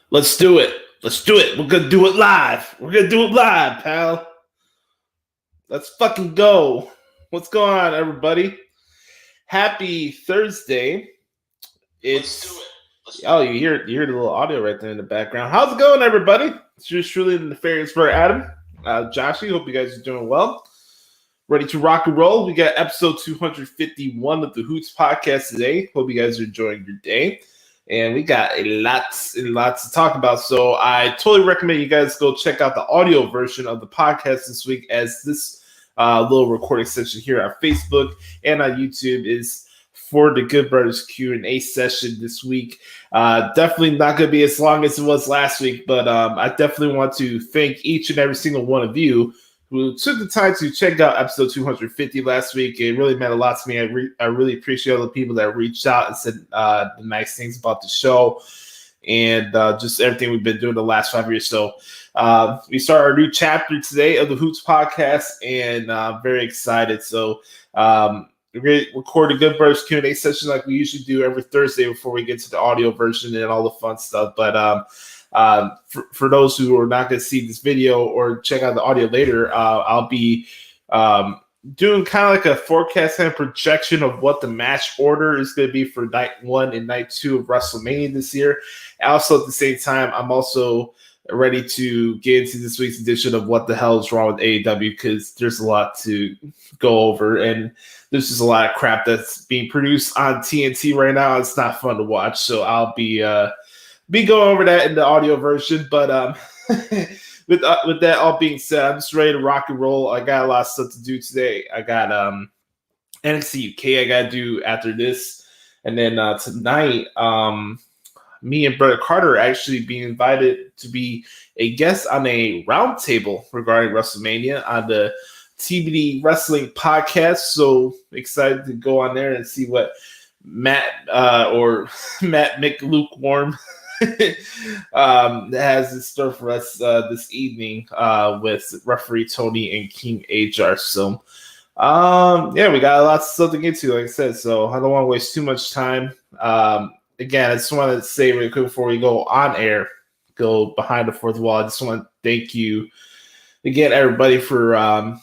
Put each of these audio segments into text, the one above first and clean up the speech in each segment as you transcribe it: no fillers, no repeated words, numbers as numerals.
Let's do it. Let's do it. We're gonna do it live. We're gonna do it live, pal. Let's fucking go. What's going on, everybody? Happy Thursday. It's you hear the little audio right there in the background. How's it going, everybody? It's yours truly the nefarious for Adam. Joshy, hope you guys are doing well. Ready to rock and roll. We got episode 251 of the Hoots podcast today. Hope you guys are enjoying your day. And we got lots and lots to talk about. So I totally recommend you guys go check out the audio version of the podcast this week, as this little recording session here on Facebook and on YouTube is for the Good Brothers Q&A session this week. Definitely not going to be as long as it was last week, but I definitely want to thank each and every single one of you who took the time to check out episode 250 last week. It really meant a lot to me. I really appreciate all the people that reached out and said the nice things about the show and just everything we've been doing the last 5 years. So we start our new chapter today of the Hoots podcast, and I'm very excited. So we're going to record a Good Brothers Q&A session like we usually do every Thursday before we get to the audio version and all the fun stuff. But for those who are not going to see this video or check out the audio later, I'll be doing kind of like a forecast and projection of what the match order is going to be for night 1 and night 2 of WrestleMania this year. Also, at the same time, I'm also ready to get into this week's edition of What the Hell is Wrong with AEW, because there's a lot to go over, and there's just a lot of crap that's being produced on TNT right now. It's not fun to watch, so I'll be going over that in the audio version. But with that all being said, I'm just ready to rock and roll. I got a lot of stuff to do today. I got NXT UK I got to do after this. And then tonight, me and Brother Carter are actually being invited to be a guest on a roundtable regarding WrestleMania on the TBD Wrestling podcast. So excited to go on there and see what Matt McLukewarm has in store for us this evening with referee Tony and King Ajar. So we got a lot of stuff to get to, like I said, so I don't want to waste too much time. Again, I just want to say really quick before we go on air, go behind the fourth wall, I just want to thank you again, everybody, for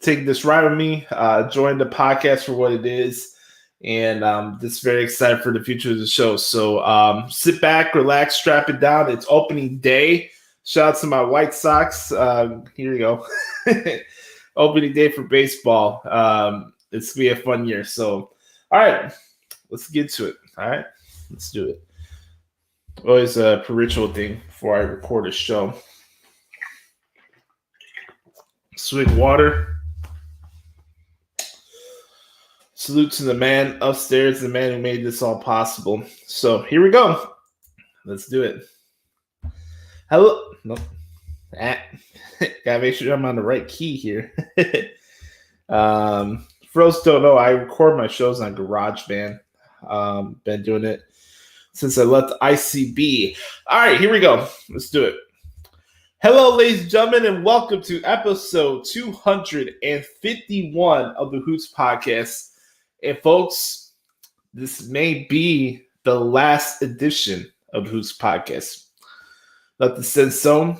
taking this ride with me, join the podcast for what it is, and just very excited for the future of the show. So sit back, relax, strap it down. It's opening day. Shout out to my White Sox. Here you go. Opening day for baseball. It's going to be a fun year. So, all right, let's get to it. All right, let's do it. Always a ritual thing before I record a show. Swig water. Salute to the man upstairs, the man who made this all possible. So here we go. Let's do it. Hello. Nope. Gotta make sure I'm on the right key here. For those who don't know, I record my shows on GarageBand. Been doing it since I left ICB. All right, here we go. Let's do it. Hello, ladies and gentlemen, and welcome to episode 251 of the Hoots podcast. And folks, this may be the last edition of the Hoots podcast. Nothing set in stone,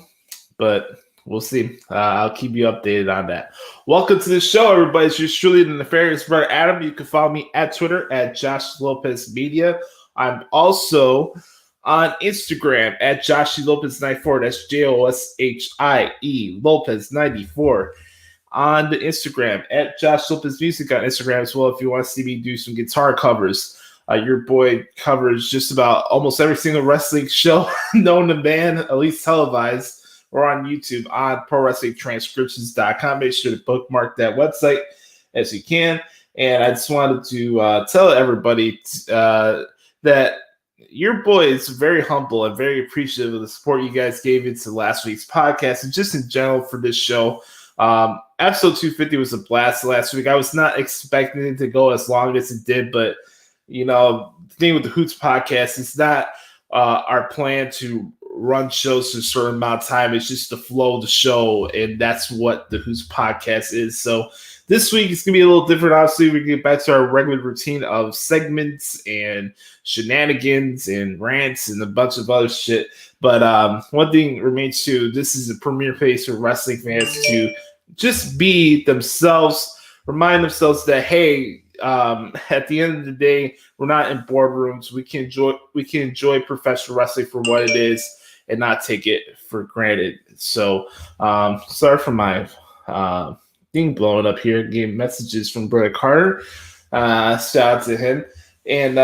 but we'll see. I'll keep you updated on that. Welcome to the show, everybody. It's yours truly, the nefarious brother Adam. You can follow me at Twitter at Josh Lopez Media. I'm also on Instagram at Joshy Lopez 94. That's JOSHIE Lopez 94. On the Instagram at Josh Lopez Music on Instagram as well. If you want to see me do some guitar covers, your boy covers just about almost every single wrestling show known to man, at least televised, or on YouTube on ProWrestlingTranscriptions.com. Make sure to bookmark that website as you can. And I just wanted to tell everybody that your boy is very humble and very appreciative of the support you guys gave into last week's podcast and just in general for this show. Episode 250 was a blast last week. I was not expecting it to go as long as it did, but you know, the thing with the Hoots podcast, it's not our plan to run shows for a certain amount of time. It's just the flow of the show, and that's what the Hoots podcast is. So This week it's gonna be a little different. Obviously, we get back to our regular routine of segments and shenanigans and rants and a bunch of other shit. But one thing remains true: this is a premier place for wrestling fans to just be themselves, remind themselves that hey, at the end of the day, we're not in boardrooms. We can enjoy professional wrestling for what it is and not take it for granted. So, sorry for my thing blowing up here. Getting messages from Brother Carter. Shout out to him. And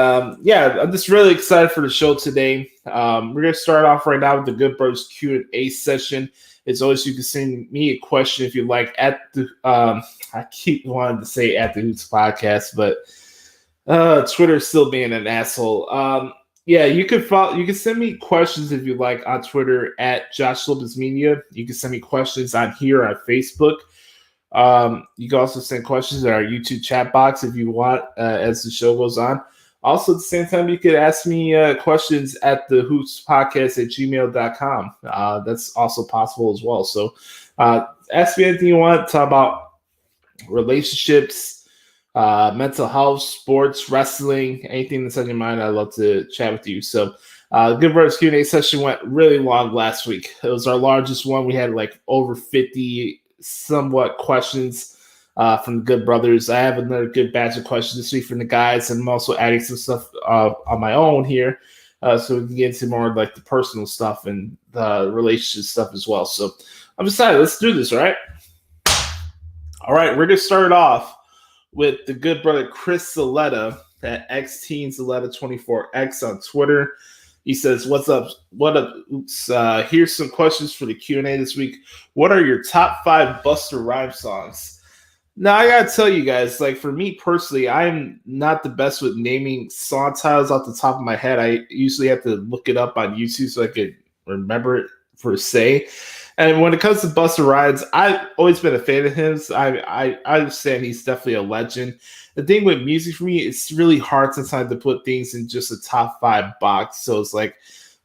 yeah, I'm just really excited for the show today. We're gonna start off right now with the Good Brothers Q&A session. As always, you can send me a question if you like at the. I keep wanting to say at the Hoots podcast, but Twitter's still being an asshole. Yeah, you can follow. You can send me questions if you like on Twitter at Josh Lopez Media. You can send me questions on here on Facebook. You can also send questions in our YouTube chat box if you want as the show goes on. Also, at the same time, you could ask me questions at the Hoots podcast at gmail.com. That's also possible as well. So ask me anything you want. Talk about relationships, mental health, sports, wrestling, anything that's on your mind. I'd love to chat with you. So Good Brothers Q&A session went really long last week. It was our largest one. We had like over 50 somewhat questions from the Good Brothers. I have another good batch of questions this week from the guys, and I'm also adding some stuff on my own here, so we can get into more like the personal stuff and the relationship stuff as well. So I'm excited. Let's do this, all right? All right, we're gonna start off with the good brother Chris Zaletta at XTeenZaletta24X on Twitter. He says, "What's up? What up? Oops. Here's some questions for the Q&A this week. What are your top 5 Busta Rhymes songs?" Now, I gotta tell you guys, like for me personally, I'm not the best with naming song titles off the top of my head. I usually have to look it up on YouTube so I could remember it per se. And when it comes to Busta Rhymes, I've always been a fan of his. I understand he's definitely a legend. The thing with music for me, it's really hard sometimes to put things in just a top 5 box. So it's like,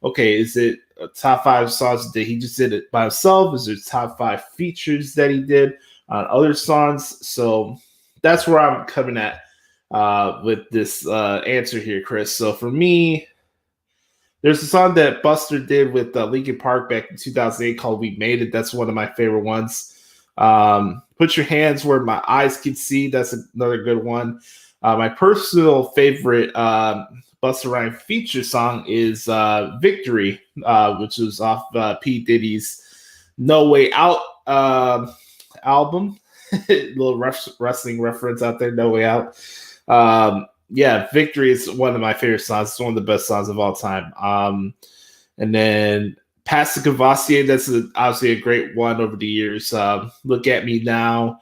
okay, is it a top 5 songs that he just did it by himself? Is there top 5 features that he did on other songs? So that's where I'm coming at with this answer here, Chris. So for me, there's a song that Buster did with Linkin Park back in 2008 called "We Made It." That's one of my favorite ones. "Put Your Hands Where My Eyes Can See." That's another good one. My personal favorite Busta Rhymes feature song is "Victory," which was off P. Diddy's "No Way Out" album. Little wrestling reference out there, "No Way Out." Yeah, "Victory" is one of my favorite songs. It's one of the best songs of all time. And then "Past the Cavassier," that's obviously a great one over the years. "Look at Me Now."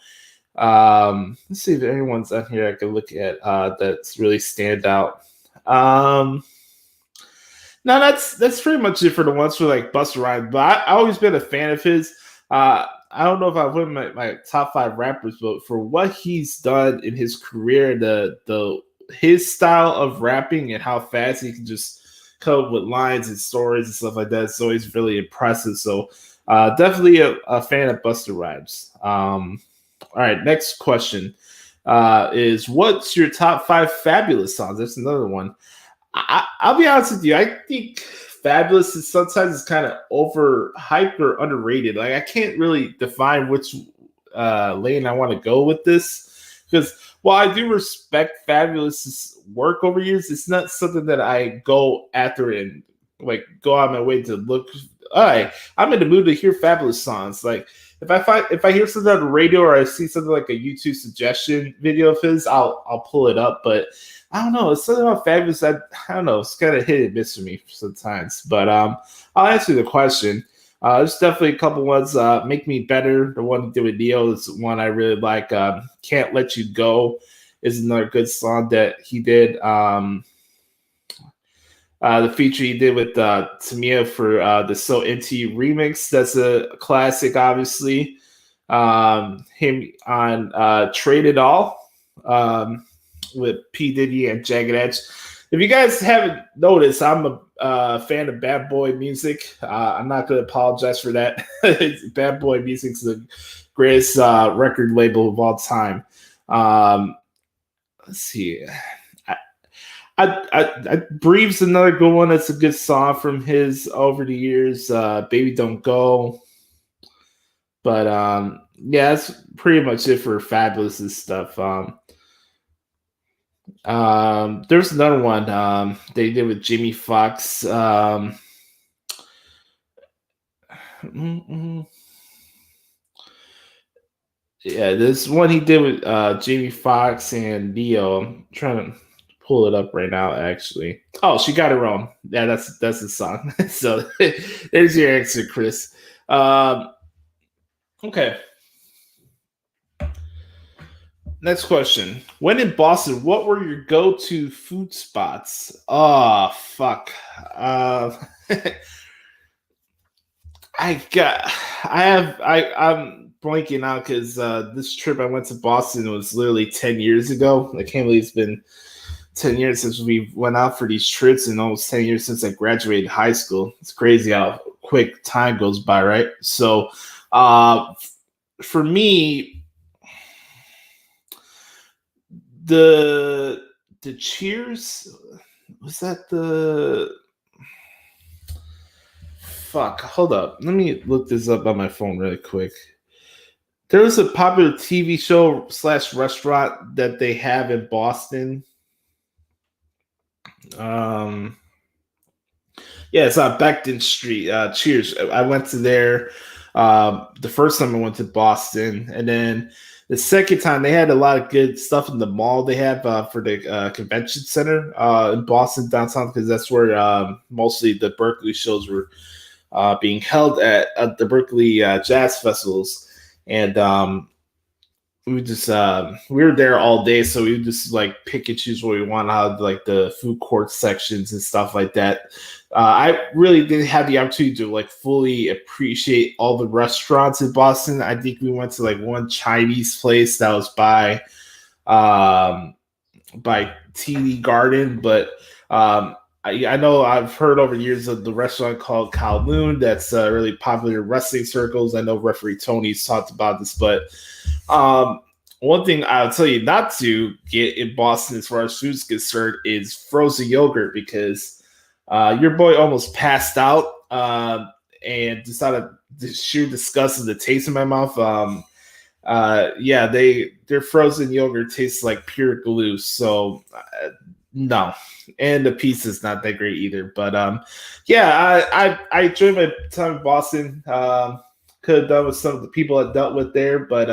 Let's see if anyone's on here I can look at that's really stand out. No, that's pretty much it for the ones for like Busta Rhymes. But I've always been a fan of his. I don't know if I put my top 5 rappers, but for what he's done in his career, his style of rapping and how fast he can just come up with lines and stories and stuff like that, it's always really impressive. So definitely a fan of Busta Rhymes. All right, next question is, what's your top 5 Fabulous songs? That's another one. I'll be honest with you. I think Fabulous is sometimes kind of overhyped or underrated. Like I can't really define which lane I want to go with this, because while I do respect Fabulous's work over years, it's not something that I go after and like go out of my way to look. All right, I'm in the mood to hear Fabulous songs. Like if I hear something on the radio or I see something like a YouTube suggestion video of his, I'll pull it up. But I don't know. It's something about Fabulous. I don't know. It's kind of hit and miss for me sometimes. But I'll answer the question. There's definitely a couple ones. "Make Me Better," the one he did with Neo, is one I really like. "Can't Let You Go" is another good song that he did. The feature he did with Tamia for the "So Into You" remix, that's a classic, obviously. Him on "Trade It All" with P. Diddy and Jagged Edge. If you guys haven't noticed, I'm a fan of bad boy music. I'm not going to apologize for that. Bad boy music's the greatest record label of all time. Let's see. Breathes another good one. That's a good song from his over the years. Baby Don't Go. But yeah, that's pretty much it for Fabulous' stuff. There's another one they did with Jimmy Fox. Yeah, this one he did with Jamie Foxx and Neo. I'm trying to pull it up right now, actually. Oh, She Got Her Own. Yeah, that's the song. So there's your answer, Chris. Okay. Next question. When in Boston, what were your go-to food spots? Oh, fuck. I'm blanking out because this trip I went to Boston was literally 10 years ago. I can't believe it's been 10 years since we went out for these trips and almost 10 years since I graduated high school. It's crazy how quick time goes by, right? So for me, the Cheers, was that the... Fuck, hold up. Let me look this up on my phone really quick. There was a popular TV show / restaurant that they have in Boston. Yeah, it's on Beckton Street. Cheers. I went to there the first time I went to Boston, and then the second time they had a lot of good stuff in the mall they have for the convention center in Boston downtown, because that's where mostly the Berkeley shows were being held at the Berkeley Jazz Festivals. And we were there all day, so we would just like pick and choose what we want out of like the food court sections and stuff like that. I really didn't have the opportunity to like fully appreciate all the restaurants in Boston. I think we went to like one Chinese place that was by TD Garden, but I know I've heard over the years of the restaurant called Kowloon that's really popular in wrestling circles. I know referee Tony's talked about this, but one thing I'll tell you not to get in Boston as far as food's concerned is frozen yogurt, because your boy almost passed out and decided to sheer disgust of the taste in my mouth. Yeah, their frozen yogurt tastes like pure glue, so no. And the pizza's not that great either. But yeah, I enjoyed my time in Boston. Could have done with some of the people I dealt with there, but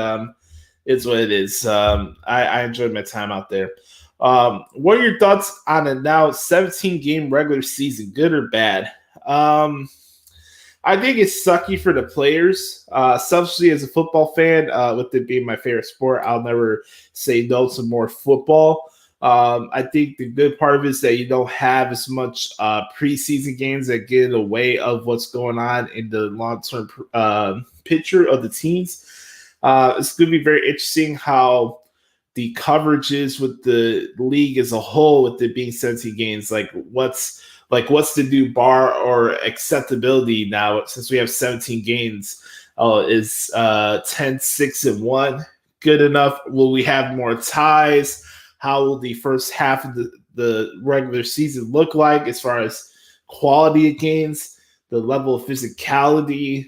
it's what it is. I enjoyed my time out there. What are your thoughts on a now 17-game regular season, good or bad? I think it's sucky for the players, especially as a football fan. With it being my favorite sport, I'll never say no to more football. I think the good part of it is that you don't have as much preseason games that get in the way of what's going on in the long-term picture of the teams. It's going to be very interesting how the coverage is with the league as a whole, with it being 17 games. What's the new bar or acceptability now since we have 17 games? Is 10-6-1 good enough? Will we have more ties? How will the first half of the regular season look like as far as quality of games, the level of physicality?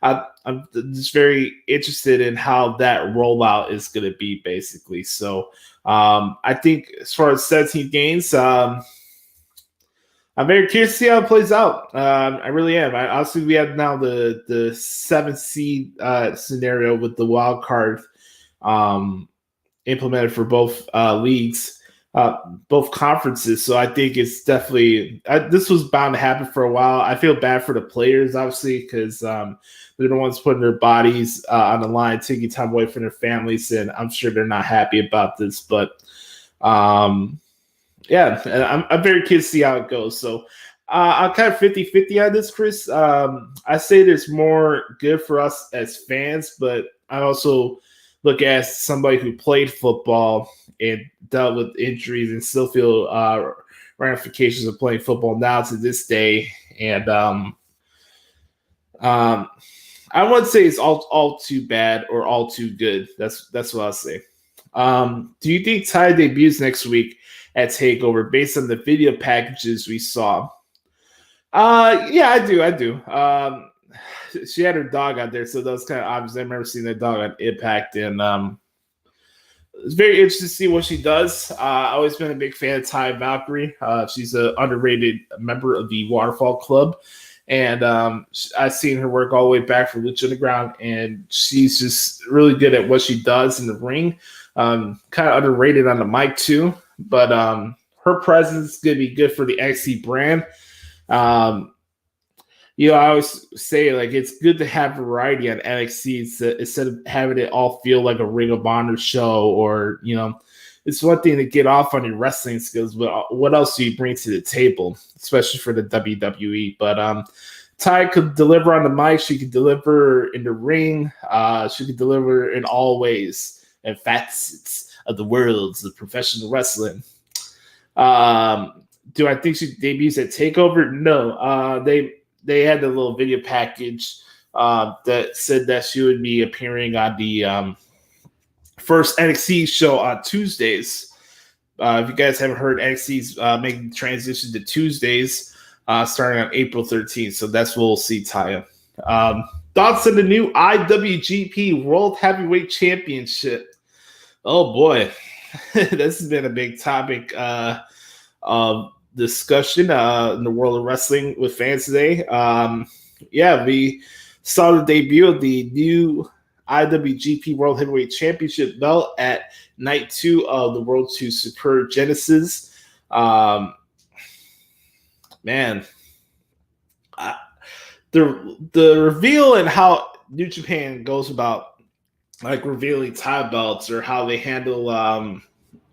I'm just very interested in how that rollout is going to be, basically. So I think as far as 17 games, I'm very curious to see how it plays out. I really am. Obviously, we have now the 7th seed scenario with the wild card implemented for both leagues, both conferences. So I think it's definitely this was bound to happen for a while. I feel bad for the players, obviously, because they're the ones putting their bodies on the line, taking time away from their families, and I'm sure they're not happy about this. But yeah, I'm very curious to see how it goes. So I'm kind of 50-50 on this, Chris. I say there's more good for us as fans, but I also look at somebody who played football and dealt with injuries and still feel ramifications of playing football now to this day. And I wouldn't say it's all too bad or all too good. That's what I'll say. Do you think Ty debuts next week at TakeOver based on the video packages we saw? Yeah, I do. She had her dog out there, so that was kind of obvious. I remember seeing that dog on Impact, and it's very interesting to see what she does. I've always been a big fan of Ty Valkyrie. She's an underrated member of the Waterfall Club. And I've seen her work all the way back from Lucha Underground, and she's just really good at what she does in the ring. Kind of underrated on the mic too, but her presence is going to be good for the XC brand. I always say like it's good to have variety on NXT instead of having it all feel like a Ring of Honor show, or it's one thing to get off on your wrestling skills, but what else do you bring to the table, especially for the WWE? But Ty could deliver on the mic. She could deliver in the ring. She could deliver in all ways and facets of the worlds of professional wrestling. Do I think she debuts at TakeOver? No. They had the little video package that said that she would be appearing on the first NXT show on Tuesdays. If you guys haven't heard, NXT's making the transition to Tuesdays starting on April 13th. So that's where we'll see Taya. Thoughts on the new IWGP World Heavyweight Championship? Oh boy, this has been a big topic of discussion in the world of wrestling with fans today. We saw the debut of the new IWGP World Heavyweight Championship belt at night 2 of the World 2 Super Genesis. The reveal and how New Japan goes about like revealing tie belts, or how they handle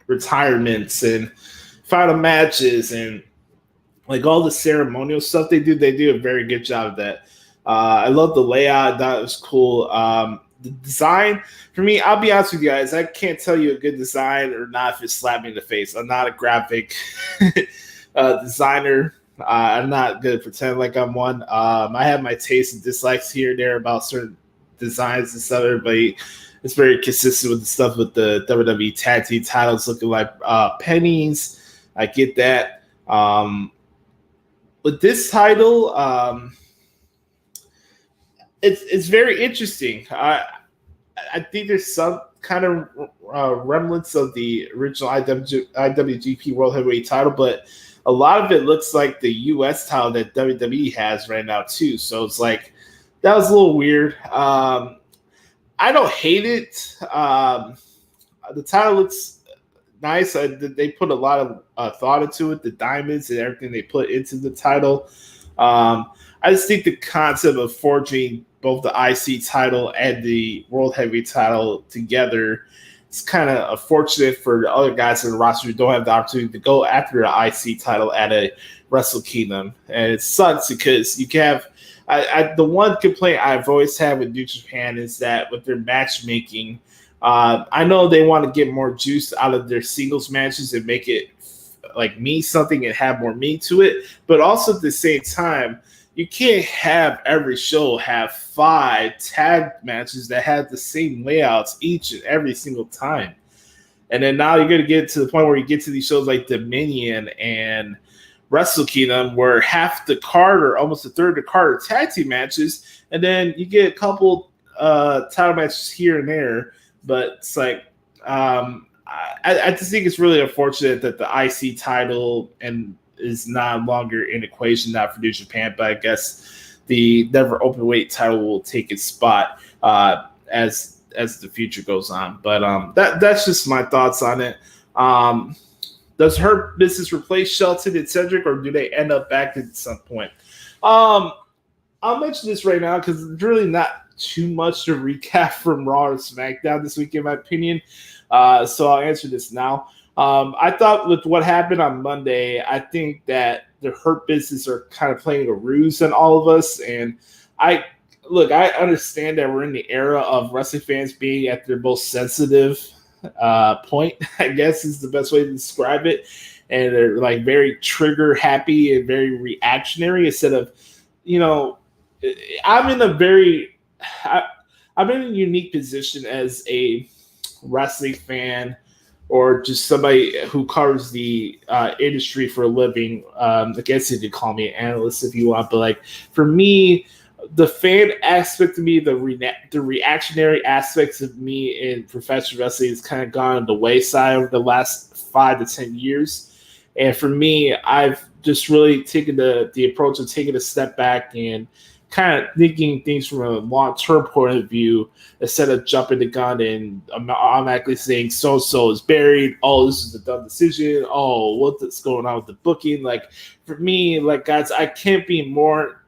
retirements and final matches and like all the ceremonial stuff they do a very good job of that. I love the layout. That was cool. The design, for me, I'll be honest with you guys, I can't tell you a good design or not if it's slapped me in the face. I'm not a graphic designer. I'm not going to pretend like I'm one. I have my tastes and dislikes here and there about certain designs and stuff. Everybody is very consistent with the stuff with the WWE tag team titles looking like pennies. I get that. But this title, it's very interesting. I think there's some kind of remnants of the original IWGP World Heavyweight title, but a lot of it looks like the U.S. title that WWE has right now too. So it's like that was a little weird. I don't hate it. The title looks nice. They put a lot of thought into it, the diamonds and everything they put into the title. I just think the concept of forging both the IC title and the World Heavyweight title together, it's kind of unfortunate for the other guys in the roster who don't have the opportunity to go after the IC title at a Wrestle Kingdom. And it sucks because you can have the one complaint I've always had with New Japan is that with their matchmaking, I know they want to get more juice out of their singles matches and make it like mean something and have more meat to it. But also at the same time, you can't have every show have 5 tag matches that have the same layouts each and every single time. And then now you're going to get to the point where you get to these shows like Dominion and Wrestle Kingdom where half the card or almost a third of the card are tag team matches. And then you get a couple title matches here and there. But it's like I just think it's really unfortunate that the IC title is no longer in equation now for New Japan, but I guess the never open weight title will take its spot as the future goes on. But that's just my thoughts on it. Does Hurt Business replace Shelton and Cedric, or do they end up back at some point? I'll mention this right now because it's really not too much to recap from Raw or SmackDown this week, in my opinion. So I'll answer this now. I thought with what happened on Monday, I think that the Hurt Business are kind of playing a ruse on all of us. And I understand that we're in the era of wrestling fans being at their most sensitive point, I guess is the best way to describe it. and they're like very trigger happy and very reactionary instead of, you know, I'm in a very, I, I'm in a unique position as a wrestling fan or just somebody who covers the industry for a living. I guess you could call me an analyst if you want, but like for me, the fan aspect of me, the reactionary aspects of me in professional wrestling has kind of gone on the wayside over the last 5 to 10 years. And for me, I've just really taken the approach of taking a step back and kind of thinking things from a long term point of view instead of jumping the gun and automatically saying so is buried. Oh, this is a dumb decision. Oh, what's going on with the booking? Like for me, like guys, I can't be more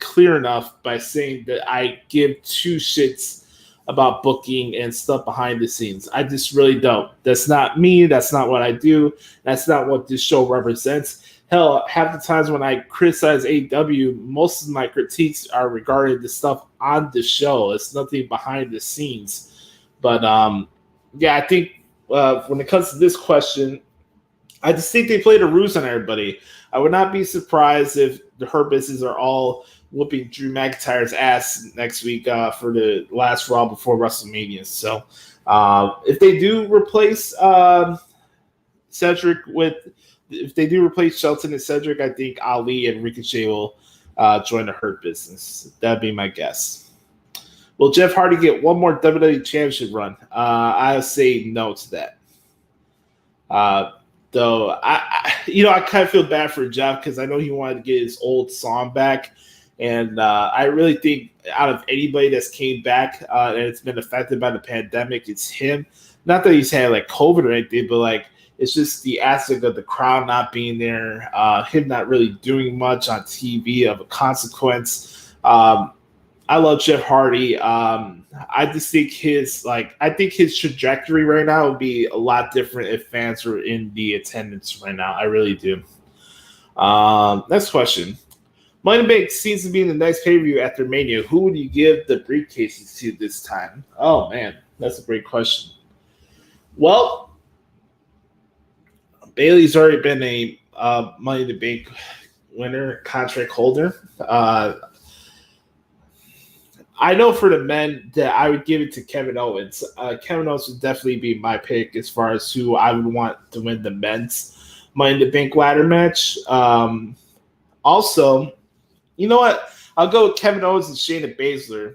clear enough by saying that I give two shits about booking and stuff behind the scenes. I just really don't. That's not me. That's not what I do. That's not what this show represents. Hell, half the times when I criticize AEW, most of my critiques are regarding the stuff on the show. It's nothing behind the scenes. But yeah, I think when it comes to this question, I just think they played a ruse on everybody. I would not be surprised if the Hurt Business are all whooping Drew McIntyre's ass next week for the last Raw before WrestleMania. So if they do replace Cedric with, if they do replace Shelton and Cedric, I think Ali and Ricochet will join the Hurt Business. That'd be my guess. Will Jeff Hardy get one more WWE Championship run? I'll say no to that. Though I kind of feel bad for Jeff because I know he wanted to get his old song back, and I really think out of anybody that's came back and it's been affected by the pandemic, it's him. Not that he's had like COVID or anything, but like it's just the aspect of the crowd not being there, him not really doing much on TV of a consequence. I love Jeff Hardy. I just think his trajectory right now would be a lot different if fans were in the attendance right now. I really do. Next question. Money in the Bank seems to be in the next pay-per-view after Mania. Who would you give the briefcases to this time? Oh man, that's a great question. Well, Bailey's already been a Money in the Bank winner, contract holder. I know for the men that I would give it to Kevin Owens. Kevin Owens would definitely be my pick as far as who I would want to win the men's Money in the Bank ladder match. Also, you know what? I'll go with Kevin Owens and Shayna Baszler.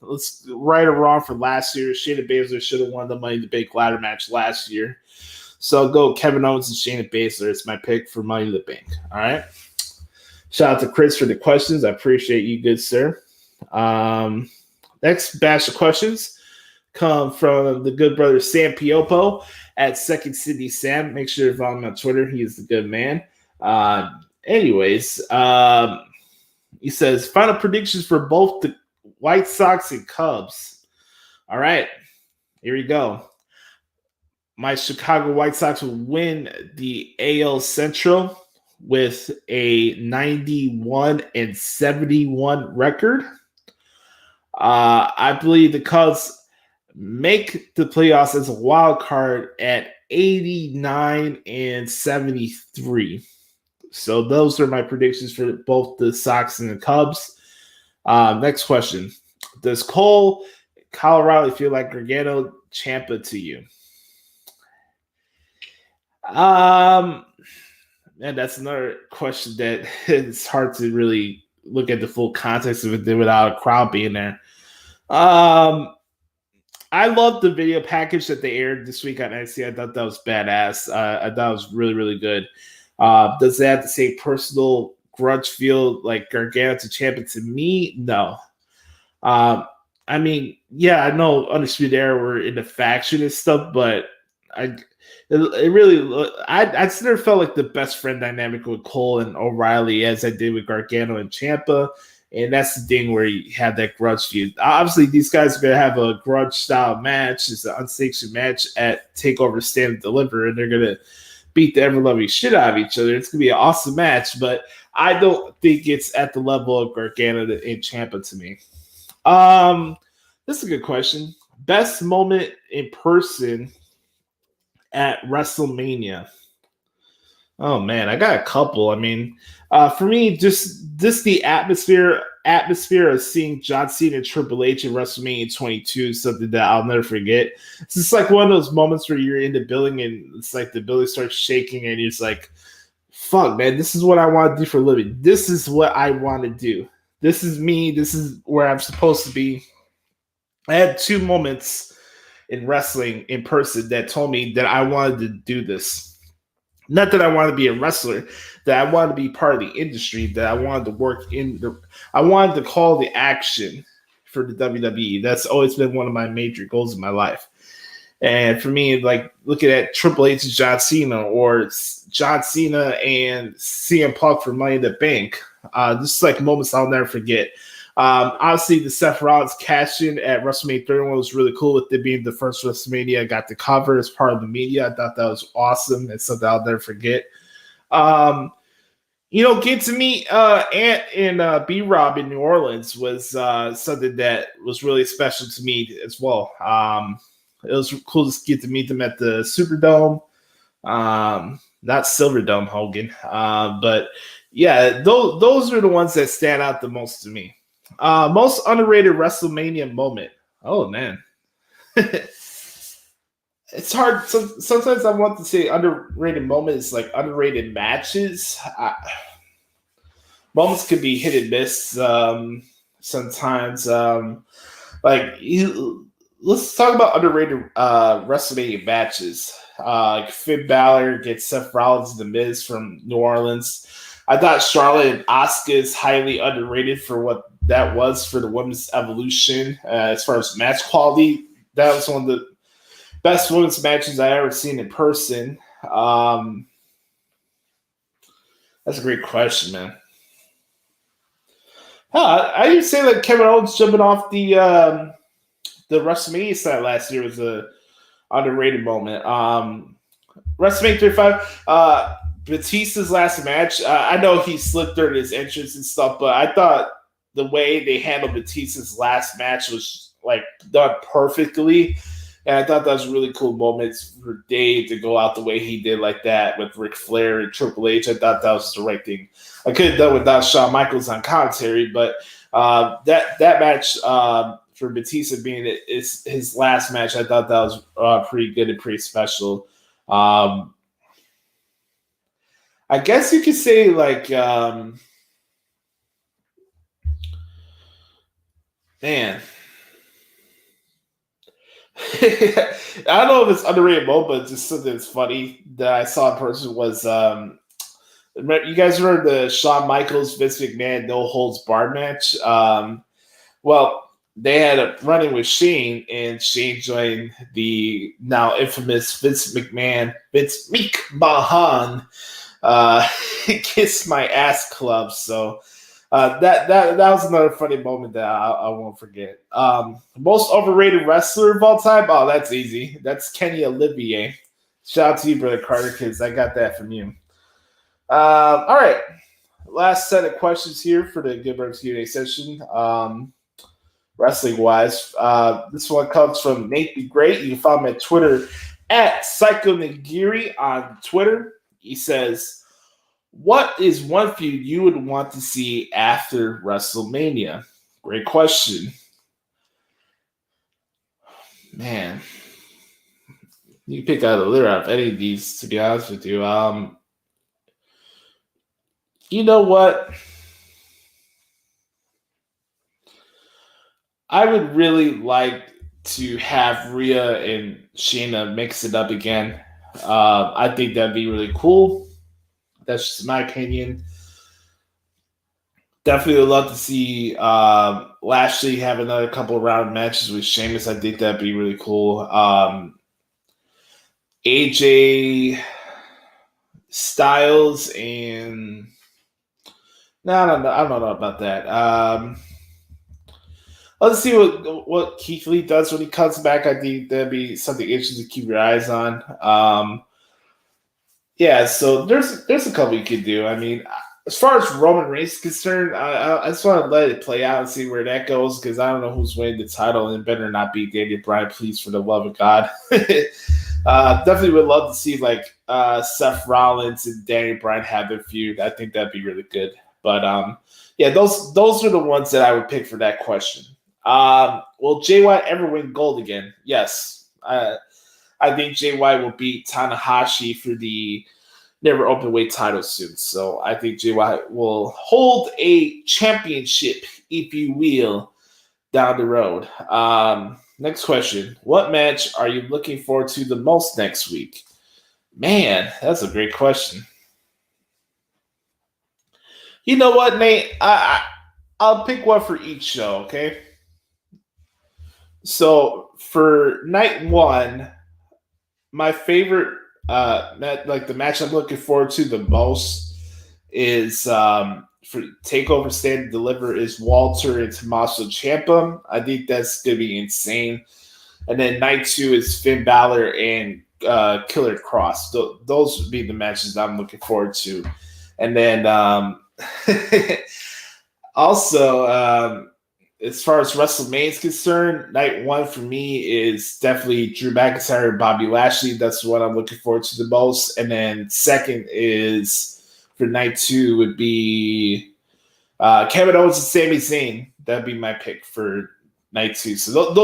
Let's right or wrong for last year. Shayna Baszler should have won the Money in the Bank ladder match last year. So I'll go with Kevin Owens and Shayna Baszler. It's my pick for Money in the Bank. All right. Shout out to Chris for the questions. I appreciate you, good sir. Next batch of questions come from the good brother Sam Piopo at Second City Sam. Make sure to follow him on Twitter. He is the good man. Anyways, he says final predictions for both the White Sox and Cubs. All right, here we go. My Chicago White Sox will win the AL Central with a 91-71 record. I believe the Cubs make the playoffs as a wild card at 89-73. So those are my predictions for both the Sox and the Cubs. Next question. Does Cole, Colorado feel like Gargano, Ciampa to you? And that's another question that it's hard to really look at the full context of it without a crowd being there. I love the video package that they aired this week on NXT. I thought that was badass. I thought it was really, really good. Does it have the same personal grudge feel like Gargano to Ciampa to me? No. I mean, yeah, I know Undisputed Era were in the faction and stuff, but it really, I never felt like the best friend dynamic with Cole and O'Reilly as I did with Gargano and Ciampa. And that's the thing where you have that grudge feud. Obviously, these guys are going to have a grudge-style match. It's an unsanctioned match at TakeOver Stand and Deliver, and they're going to beat the ever-loving shit out of each other. It's going to be an awesome match, but I don't think it's at the level of Gargano and Ciampa to me. This is a good question. Best moment in person at WrestleMania. Oh man, I got a couple. I mean, for me, just the atmosphere of seeing John Cena and Triple H at WrestleMania 22 is something that I'll never forget. It's just like one of those moments where you're in the building and it's like the building starts shaking and you're just like, "Fuck, man, this is what I want to do for a living. This is what I want to do. This is me. This is where I'm supposed to be." I had two moments in wrestling in person that told me that I wanted to do this. Not that I wanted to be a wrestler, that I wanted to be part of the industry, that I wanted to work I wanted to call the action for the WWE. That's always been one of my major goals in my life. And for me, like looking at Triple H and John Cena, or John Cena and CM Punk for Money in the Bank, just like moments I'll never forget. Obviously, the Seth Rollins cash in at WrestleMania 31 was really cool, with it being the first WrestleMania I got to cover as part of the media. I thought that was awesome. It's something I'll never forget. Getting to meet Ant and B-Rob in New Orleans was something that was really special to me as well. It was cool to get to meet them at the Superdome. Not Silverdome, Hogan. But yeah, those are the ones that stand out the most to me. Most underrated WrestleMania moment. Oh man, it's hard. Sometimes I want to say underrated moments, like underrated matches. Moments could be hit and miss. Sometimes, let's talk about underrated WrestleMania matches. Like Finn Balor gets Seth Rollins and The Miz from New Orleans. I thought Charlotte and Asuka is highly underrated for what that was for the women's evolution. As far as match quality, that was one of the best women's matches I ever seen in person. That's a great question, man. I would say like Kevin Owens jumping off the WrestleMania side last year was a underrated moment. WrestleMania 35. Batista's last match, I know he slipped during his entrance and stuff, but I thought the way they handled Batista's last match was like done perfectly. And I thought that was a really cool moment for Dave to go out the way he did like that with Ric Flair and Triple H. I thought that was the right thing. I could have done without Shawn Michaels on commentary, but that match for Batista being his last match, I thought that was pretty good and pretty special. I guess you could say like, man, I don't know if it's underrated moment, but just something that's funny that I saw in person was, you guys remember the Shawn Michaels Vince McMahon no holds barred match? Well, they had a run-in with Shane, and Shane joined the now infamous Vince McMahon Kiss My Ass Club. So that was another funny moment that I won't forget. Most overrated wrestler of all time? Oh, that's easy. That's Kenny Olivier. Shout out to you, Brother Carter, because I got that from you. All right. Last set of questions here for the Good Burns Q&A session. Wrestling-wise. This one comes from Nate Be Great. You can follow me on Twitter at Psycho Nagiri on Twitter. He says, what is one feud you would want to see after WrestleMania? Great question. Man. You can pick out a litter out of any of these, to be honest with you. You know what? I would really like to have Rhea and Shayna mix it up again. I think that'd be really cool. That's just my opinion. Definitely would love to see Lashley have another couple of round matches with Sheamus. I think that'd be really cool. AJ Styles and I don't know about that. Let's see what Keith Lee does when he comes back. I think that'd be something interesting to keep your eyes on. Yeah, so there's a couple you could do. I mean, as far as Roman Reigns is concerned, I just want to let it play out and see where that goes, because I don't know who's winning the title, and it better not be Daniel Bryan, please, for the love of God. Definitely would love to see like Seth Rollins and Daniel Bryan have their feud. I think that'd be really good. But yeah, those are the ones that I would pick for that question. Will Jay White ever win gold again? Yes. I think Jay White will beat Tanahashi for the never open weight title soon. So I think Jay White will hold a championship, if you will, down the road. Next question. What match are you looking forward to the most next week? Man, that's a great question. You know what, Nate? I'll pick one for each show, okay? So for night one, my favorite like the match I'm looking forward to the most is for Takeover Stand and Deliver is Walter and Tommaso Ciampa. I think that's gonna be insane. And then night two is Finn Balor and Killer Cross. Those would be the matches I'm looking forward to. And then also, as far as WrestleMania is concerned, night one for me is definitely Drew McIntyre and Bobby Lashley. That's what I'm looking forward to the most. And then second is for night two would be Kevin Owens and Sami Zayn. That'd be my pick for night two. So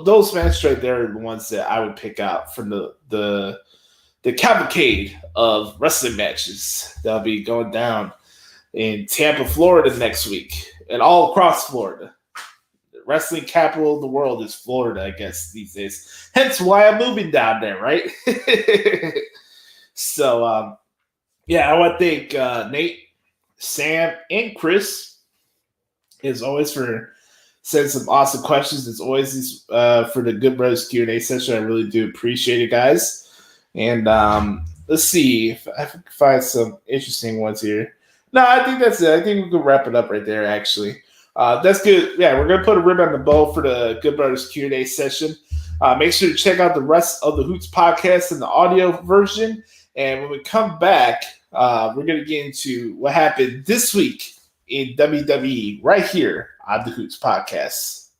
those matches right there are the ones that I would pick out from the cavalcade of wrestling matches that'll be going down in Tampa, Florida next week, and all across Florida. The wrestling capital of the world is Florida, I guess, these days. Hence why I'm moving down there, right? So, yeah, I want to thank Nate, Sam, and Chris, as always, for sending some awesome questions. As always, for the Good Brothers Q&A session. I really do appreciate it, guys. And let's see if I can find some interesting ones here. No, I think that's it. I think we can wrap it up right there, actually. That's good. Yeah, we're going to put a ribbon on the bow for the Good Brothers Q&A session. Make sure to check out the rest of the Hoots podcast in the audio version. And when we come back, we're going to get into what happened this week in WWE right here on the Hoots podcast.